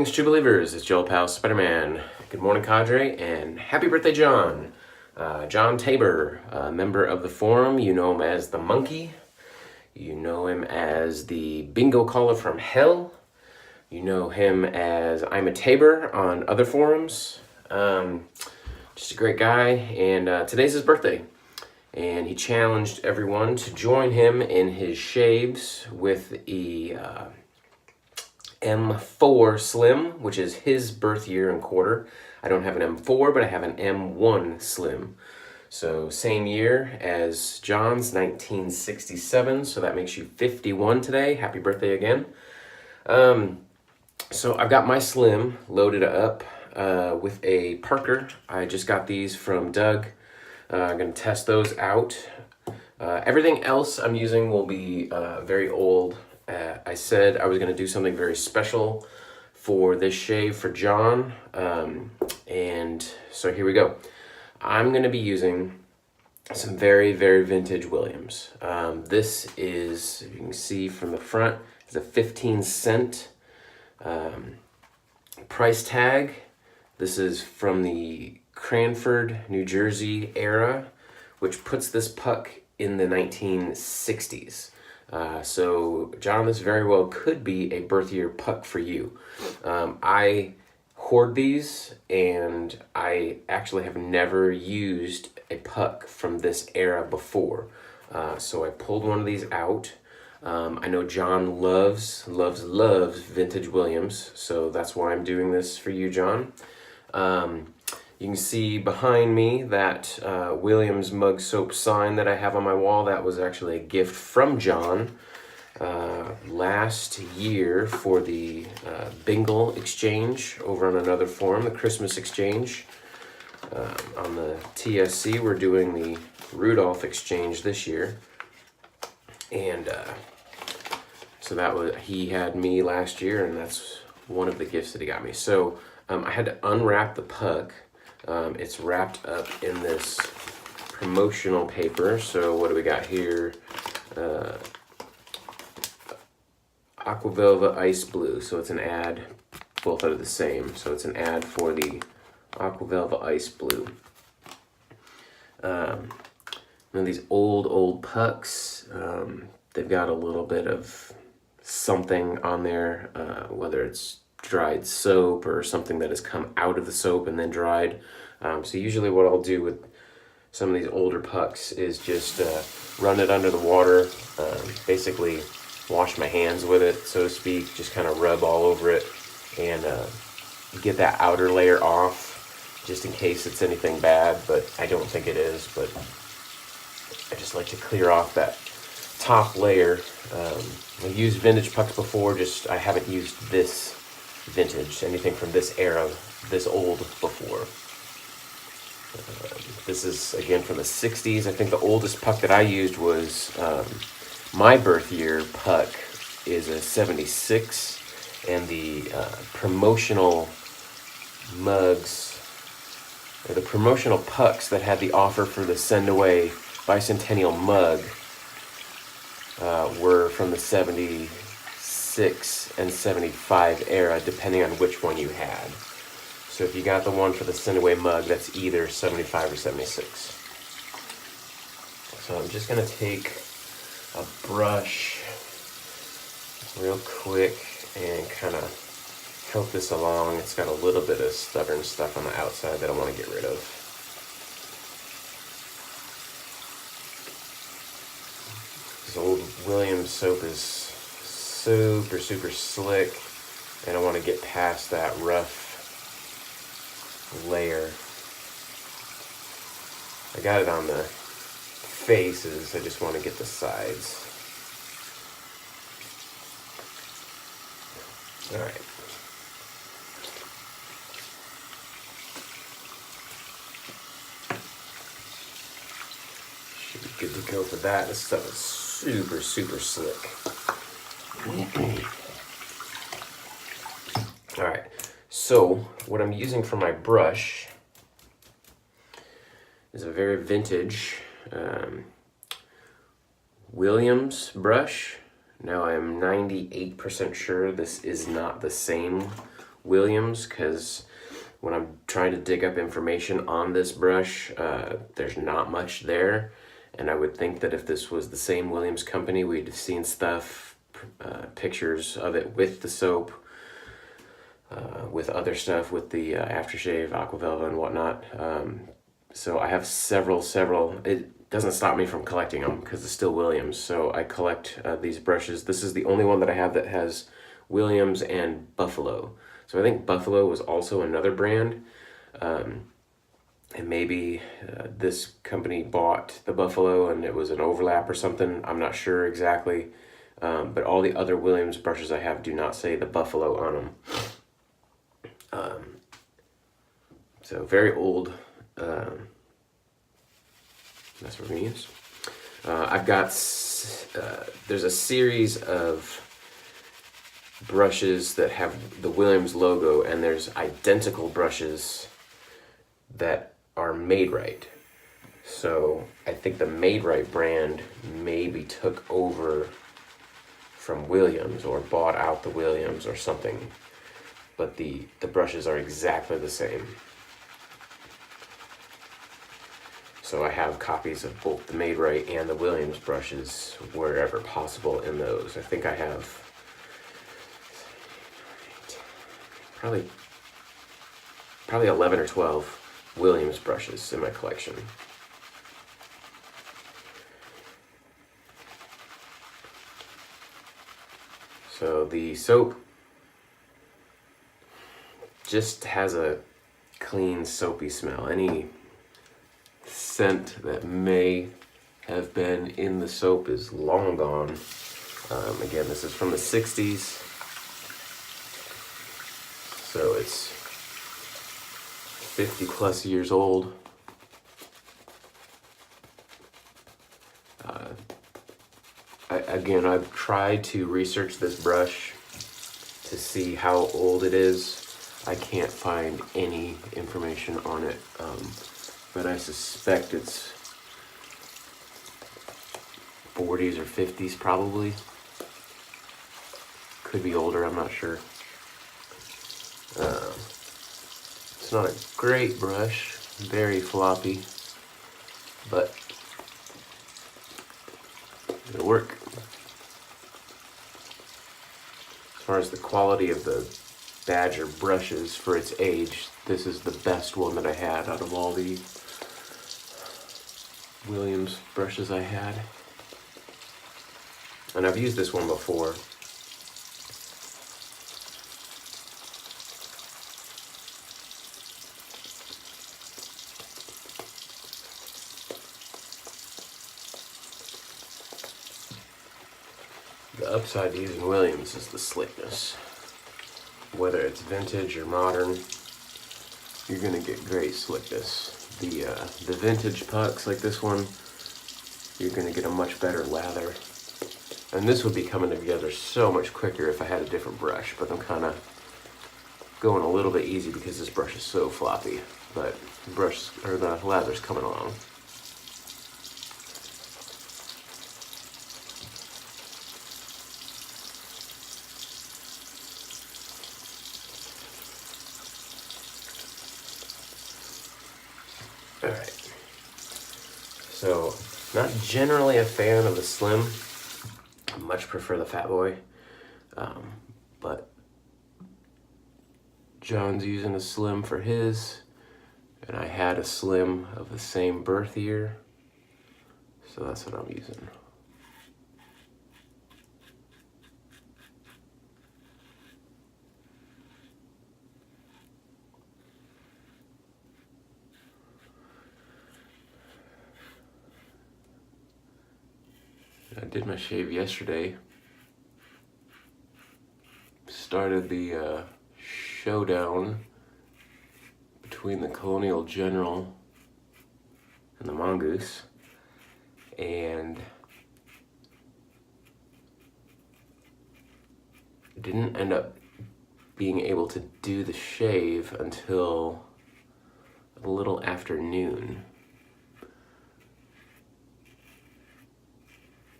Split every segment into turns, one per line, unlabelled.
Greetings, true believers. It's Joel Pal Spider-Man. Good morning, Cadre, and happy birthday, John. John Tabor, a member of the forum. You know him as the Monkey. You know him as the Bingo Caller from Hell. You know him as I'm a Tabor on other forums. Just a great guy, and today's his birthday. And he challenged everyone to join him in his shaves with the M-4 Slim, which is his birth year and quarter. I don't have an M4, but I have an M1 Slim. So same year as John's, 1967, so that makes you 51 today. Happy birthday again. So I've got my Slim loaded up with a Parker. I just got these from Doug. I'm going to test those out. Everything else I'm using will be very old. I said I was going to do something very special for this shave for John, and so here we go. I'm going to be using some very, very vintage Williams. This is, if you can see from the front, it's a 15-cent price tag. This is from the Cranford, New Jersey era, which puts this puck in the 1960s. So, John, this very well could be a birth year puck for you. I hoard these, and I actually have never used a puck from this era before. So I pulled one of these out. I know John loves vintage Williams, so that's why I'm doing this for you, John. You can see behind me that Williams mug soap sign that I have on my wall. That was actually a gift from John last year for the Bingle exchange over on another forum, the Christmas exchange. On the TSC, we're doing the Rudolph exchange this year. And so that was, he had me last year, and that's one of the gifts that he got me. So I had to unwrap the puck. It's wrapped up in this promotional paper. So what do we got here? Aquavelva Ice Blue. So it's an ad, both are the same. So it's an ad for the Aquavelva Ice Blue. And these old pucks, they've got a little bit of something on there, whether it's dried soap or something that has come out of the soap and then dried. So usually what I'll do with some of these older pucks is just run it under the water, basically wash my hands with it, so to speak, just kind of rub all over it and get that outer layer off just in case it's anything bad, but I don't think it is, but I just like to clear off that top layer. I've used vintage pucks before, just I haven't used this vintage, anything from this era, this old before. This is again from the 60s. I think the oldest puck that I used was my birth year puck is a 76, and the promotional mugs, or the promotional pucks that had the offer for the send away bicentennial mug were from the 76 and 75 era, depending on which one you had. So if you got the one for the send away mug, that's either 75 or 76. So I'm just gonna take a brush real quick and kind of help this along. It's got a little bit of stubborn stuff on the outside that I want to get rid of. This old Williams soap is super slick, and I want to get past that rough layer. I got it on the faces, I just want to get the sides. Alright. Should be good to go for that. This stuff is super slick. Alright, so what I'm using for my brush is a very vintage Williams brush. Now I'm 98% sure this is not the same Williams, because when I'm trying to dig up information on this brush, there's not much there. And I would think that if this was the same Williams company, we'd have seen stuff, pictures of it with the soap, with other stuff, with the aftershave, Aquavelva, and whatnot. So I have several. It doesn't stop me from collecting them because it's still Williams. So I collect these brushes. This is the only one that I have that has Williams and Buffalo. So I think Buffalo was also another brand. And maybe this company bought the Buffalo and it was an overlap or something. I'm not sure exactly. But all the other Williams brushes I have do not say the Buffalo on them. So very old. That's what we use. I've got, there's a series of brushes that have the Williams logo, and there's identical brushes that are Made Right. So I think the Made Right brand maybe took over from Williams or bought out the Williams or something. But the brushes are exactly the same. So I have copies of both the Made Right and the Williams brushes wherever possible in those. I think I have probably 11 or 12 Williams brushes in my collection. So the soap just has a clean, soapy smell. Any scent that may have been in the soap is long gone. Again, this is from the 60s. So it's 50 plus years old. I've tried to research this brush to see how old it is. I can't find any information on it, but I suspect it's 40s or 50s probably. Could be older, I'm not sure. It's not a great brush, very floppy, but it'll work. As far as the quality of the Badger brushes for its age, this is the best one that I had out of all the Williams brushes I had. And I've used this one before. The upside to using Williams is the slickness. Whether it's vintage or modern, you're gonna get great slickness. The vintage pucks like this one, you're gonna get a much better lather. And this would be coming together so much quicker if I had a different brush, but I'm kind of going a little bit easy because this brush is so floppy. But the lather's coming along. Alright, so not generally a fan of the Slim. I much prefer the Fat Boy, but John's using a Slim for his, and I had a Slim of the same birth year, so that's what I'm using. I did my shave yesterday. Started the showdown between the Colonial General and the Mongoose, and didn't end up being able to do the shave until a little after noon.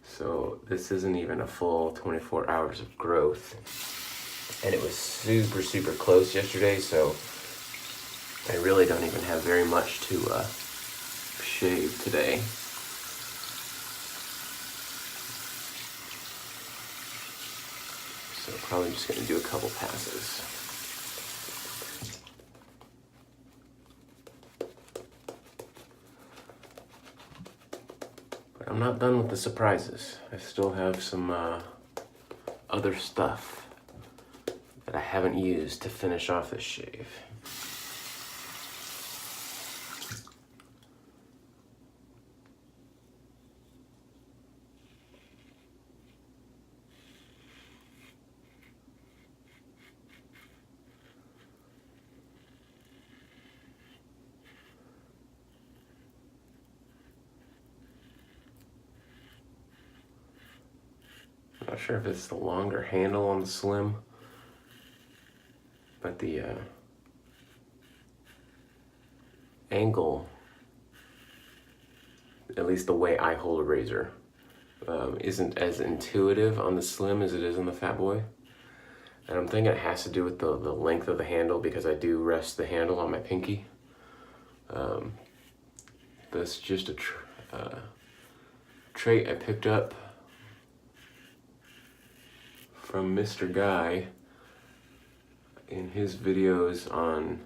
So this isn't even a full 24 hours of growth. and it was super, super close yesterday, so I really don't even have very much to shave today. So probably just gonna do a couple passes. But I'm not done with the surprises. I still have some other stuff that I haven't used to finish off this shave. I'm not sure if it's the longer handle on the Slim, but the angle, at least the way I hold a razor, isn't as intuitive on the Slim as it is on the Fat Boy. And I'm thinking it has to do with the length of the handle, because I do rest the handle on my pinky. That's just a trait I picked up from Mr. Guy in his videos on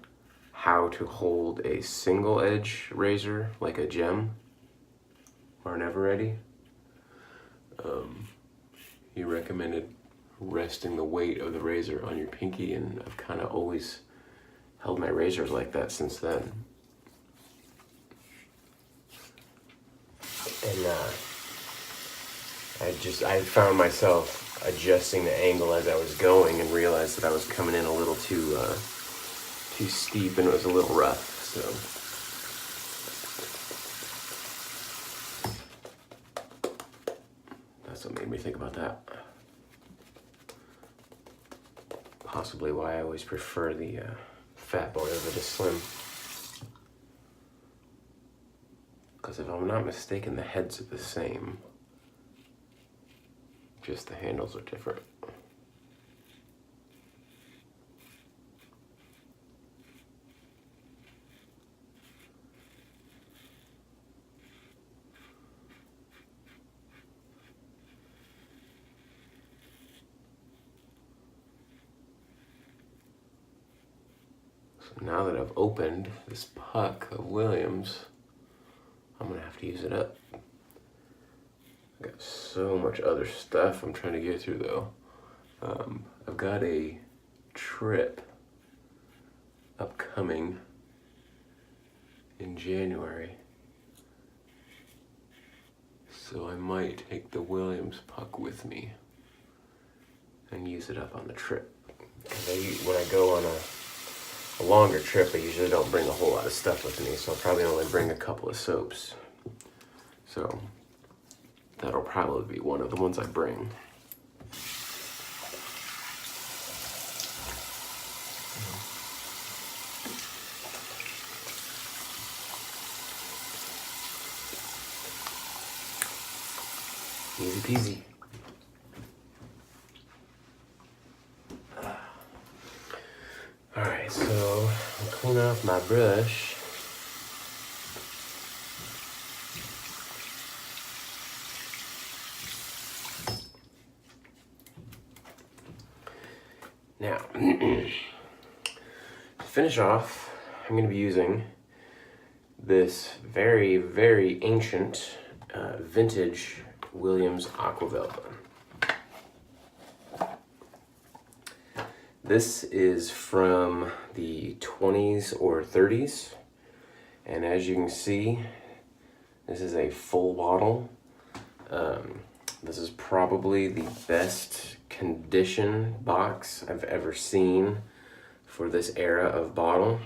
how to hold a single edge razor like a gem or an Eveready. He recommended resting the weight of the razor on your pinky, and I've kind of always held my razors like that since then. And I found myself adjusting the angle as I was going and realized that I was coming in a little too steep, and it was a little rough, so. That's what made me think about that. Possibly why I always prefer the Fat Boy over the Slim. Because if I'm not mistaken, the heads are the same. Just the handles are different. So now that I've opened this puck of Williams, I'm gonna have to use it up. I got so much other stuff I'm trying to get through though. I've got a trip upcoming in January, so I might take the Williams puck with me and use it up on the trip. Because when I go on a longer trip, I usually don't bring a whole lot of stuff with me, so I'll probably only bring a couple of soaps. So that'll probably be one of the ones I bring. Easy peasy. Alright, so I'll clean off my brush. Now, to finish off, I'm going to be using this very, very ancient vintage Williams Aquavelva. This is from the 20s or 30s, and as you can see, this is a full bottle. This is probably the best condition box I've ever seen for this era of bottle.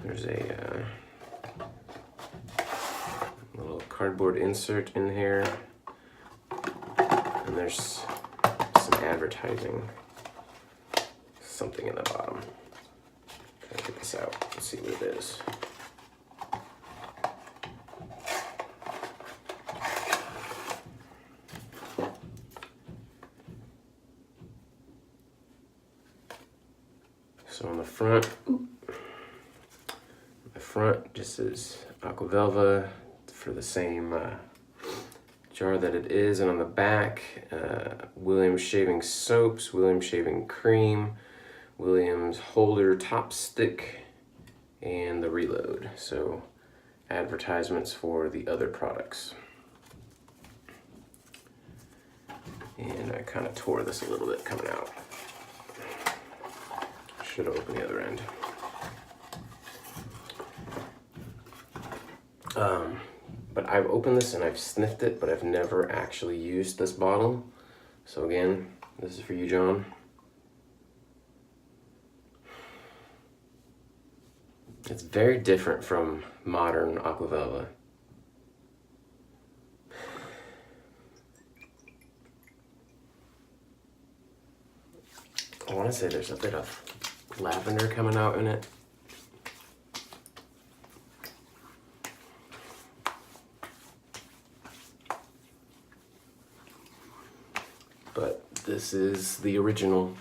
There's a little cardboard insert in here, and there's some advertising, something in the bottom. Try to get this out and see what it is. So on the front, just is Aqua Velva for the same jar that it is, and on the back, Williams shaving soaps, Williams shaving cream, Williams holder top stick, and the reload. So advertisements for the other products. And I kind of tore this a little bit coming out. Should have opened the other end. But I've opened this and I've sniffed it, but I've never actually used this bottle. So again, this is for you, John. It's very different from modern Aqua Velva. I want to say there's a bit of lavender coming out in it. But this is the original.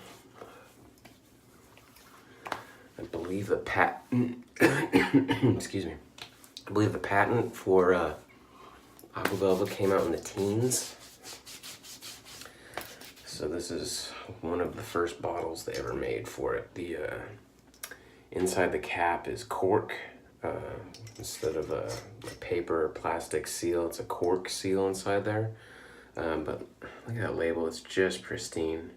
I believe the patent, excuse me, I believe the patent for Aqua Velva came out in the teens. So this is one of the first bottles they ever made for it. The inside the cap is cork. Instead of a paper or plastic seal, it's a cork seal inside there. But look at that label, it's just pristine.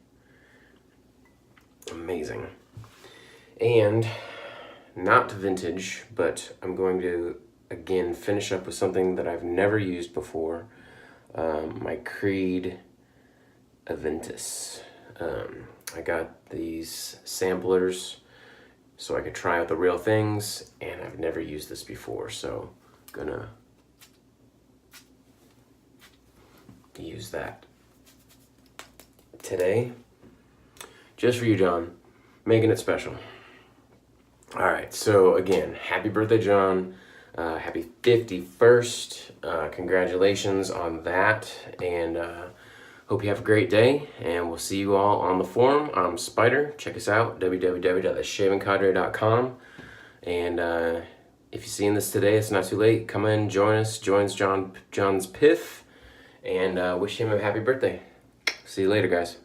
Amazing. And not vintage, but I'm going to, again, finish up with something that I've never used before. My Creed Aventus. I got these samplers so I could try out the real things, and I've never used this before, so I'm gonna use that today. Just for you, John. Making it special. All right, so again, happy birthday, John. Happy 51st. Congratulations on that, and hope you have a great day, and we'll see you all on the forum. I'm Spider. Check us out, www.theshavingcadre.com. And if you're seeing this today, it's not too late. Come in, join us, joins John's Piff, and wish him a happy birthday. See you later, guys.